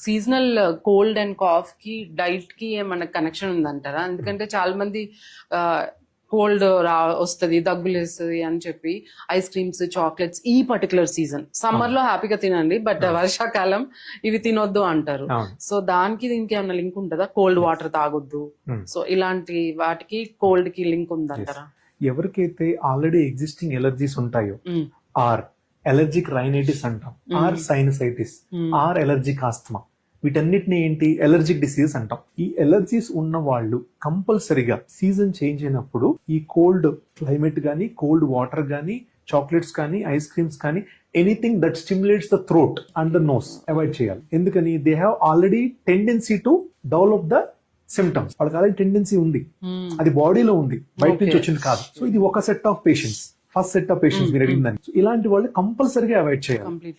Seasonal cold and cough కి diet కి ఏమన్నా కనెక్షన్ ఉందంటారా? ఎందుకంటే చాలా మంది కోల్డ్ వస్తుంది, దగ్గులేస్తుంది అని చెప్పి ఐస్ క్రీమ్స్, చాక్లెట్స్ ఈ పర్టికులర్ సీజన్ సమ్మర్ లో హ్యాపీగా తినండి, బట్ వర్షాకాలం ఇవి తినొద్దు అంటారు. సో దానికి దీనికి ఏమన్నా లింక్ ఉంటుందా? కోల్డ్ వాటర్ తాగొద్దు, సో ఇలాంటి వాటికి కోల్డ్ కి లింక్ ఉందంటారా? ఎవరికైతే ఆల్రెడీ ఎగ్జిస్టింగ్ ఎలర్జీస్ ఉంటాయో, ఆర్ ఎలర్జిక్ రైనైటిస్ అంటాం, or sinusitis, or allergic asthma, వీటన్నిటిని ఏంటి ఎలర్జిక్ డిసీజ్ అంటాం. ఈ ఎలర్జీస్ ఉన్న వాళ్ళు కంపల్సరిగా సీజన్ చేంజ్ అయినప్పుడు ఈ కోల్డ్ క్లైమేట్ గానీ, కోల్డ్ వాటర్ గానీ, చాక్లెట్స్ కానీ, ఐస్ క్రీమ్స్ కానీ, anything that stimulates the throat and the nose avoid చేయాలి. ఎందుకని they have already tendency to develop the symptoms. వాళ్ళకి ఆల్రెడీ టెండెన్సీ ఉంది, అది బాడీలో ఉంది, బయట నుంచి వచ్చింది కాదు. సో ఇది ఒక set of patients, first set of patients మీరు అడిగిందని. ఇలాంటి వాళ్ళు కంపల్సరీగా అవాయిడ్ చేయాలి.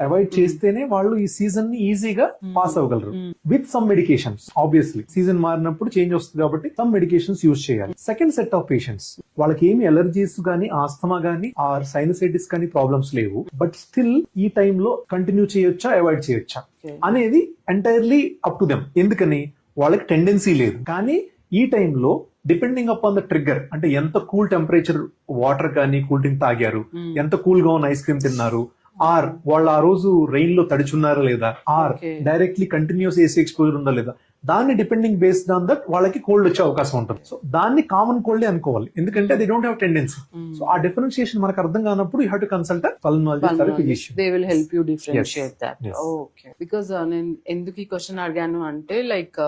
అవాయిడ్ చేస్తేనే వాళ్ళు ఈ సీజన్ ని ఈజీగా పాస్ అవ్వగలరు with some medications. Obviously season మారినప్పుడు చేంజ్ వస్తుంది కాబట్టి సమ్ మెడికేషన్స్ యూజ్ చేయాలి. సెకండ్ సెట్ ఆఫ్ పేషెంట్స్ వాళ్ళకి ఏమి ఎలర్జీస్ గానీ, ఆస్తమా గానీ, ఆర్ సైనసైటిస్ కానీ ప్రాబ్లమ్స్ లేవు, బట్ స్టిల్ ఈ టైంలో కంటిన్యూ చేయొచ్చా, అవాయిడ్ చేయొచ్చా అనేది ఎంటైర్లీ అప్ టు దెమ్. ఎందుకని వాళ్ళకి టెండెన్సీ లేదు, కానీ ఈ టైంలో డిపెండింగ్ అపాన్ ద ట్రిగ్గర్, అంటే ఎంత కూల్ టెంపరేచర్ వాటర్ కానీ, కూల్ డ్రింక్ తాగారు, ఎంత కూల్ గా ఉన్న ఐస్ క్రీమ్ తిన్నారు, ఆర్ వాళ్ళు ఆ రోజు రెయిన్ లో తడిచున్నారా లేదా, or directly continuous AC exposure ఉందా లేదా, దాన్ని డిపెండింగ్ బేస్డ్ ఆన్ దట్ వాళ్ళకి కోల్డ్ వచ్చే అవకాశం ఉంటుంది. సో దాన్ని కామన్ కోల్డ్ అనుకోవాలి, ఎందుకంటే they don't have tendency. So ఆ డిఫరెన్షియేషన్ మనకు అర్థం కానప్పుడు you have to consult pulmonologist physician. They will help you differentiate that. Okay, because నేను ఎందుకు ఈ క్వశ్చన్ అడిగాను అంటే, లైక్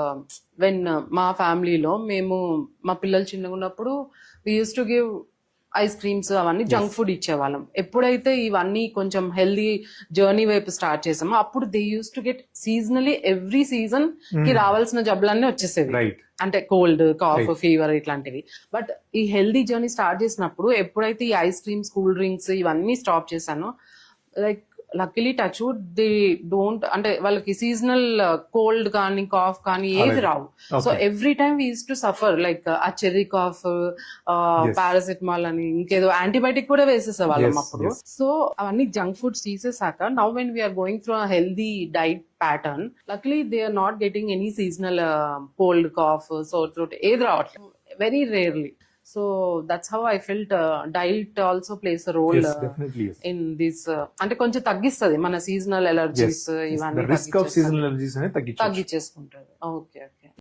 వెన్ మా ఫ్యామిలీలో మేము మా పిల్లలు చిన్నగా ఉన్నప్పుడు we use to give ice creams, అవన్నీ జంక్ ఫుడ్ ఇచ్చేవాళ్ళం. ఎప్పుడైతే ఇవన్నీ కొంచెం హెల్దీ జర్నీ వైపు స్టార్ట్ చేసామో అప్పుడు they use to get seasonally every season కి రావాల్సిన జబ్బులన్నీ వచ్చేసేవి, అంటే కోల్డ్, కాఫ్, ఫీవర్ ఇట్లాంటివి. బట్ ఈ హెల్దీ జర్నీ స్టార్ట్ చేసినప్పుడు ఎప్పుడైతే ఈ ఐస్ క్రీమ్స్, కూల్ డ్రింక్స్ ఇవన్నీ స్టాప్ చేశానో, like luckily touch wood they don't, అంటే వాళ్ళకి సీజనల్ కోల్డ్ కానీ, కాఫ్ కానీ ఏవి రావు. So every time we use to suffer, like uh cherry cough, paracetamol అని ఇంకేదో యాంటీబయాటిక్ కూడా వేసేసే వాళ్ళం అప్పుడు. సో అవన్నీ జంక్ ఫుడ్స్ తీసేసాక now when we're going through a healthy diet pattern, luckily they are not getting any seasonal cold, cough, sore throat ఏది రావట్లేదు, very rarely. So that's how I felt diet also plays a role in this. అంటే కొంచెం తగ్గిస్తుంది మన seasonal allergies, ఇవన్నీ risk of seasonal allergies అనేది తగ్గించేసుకుంటారు. Okay.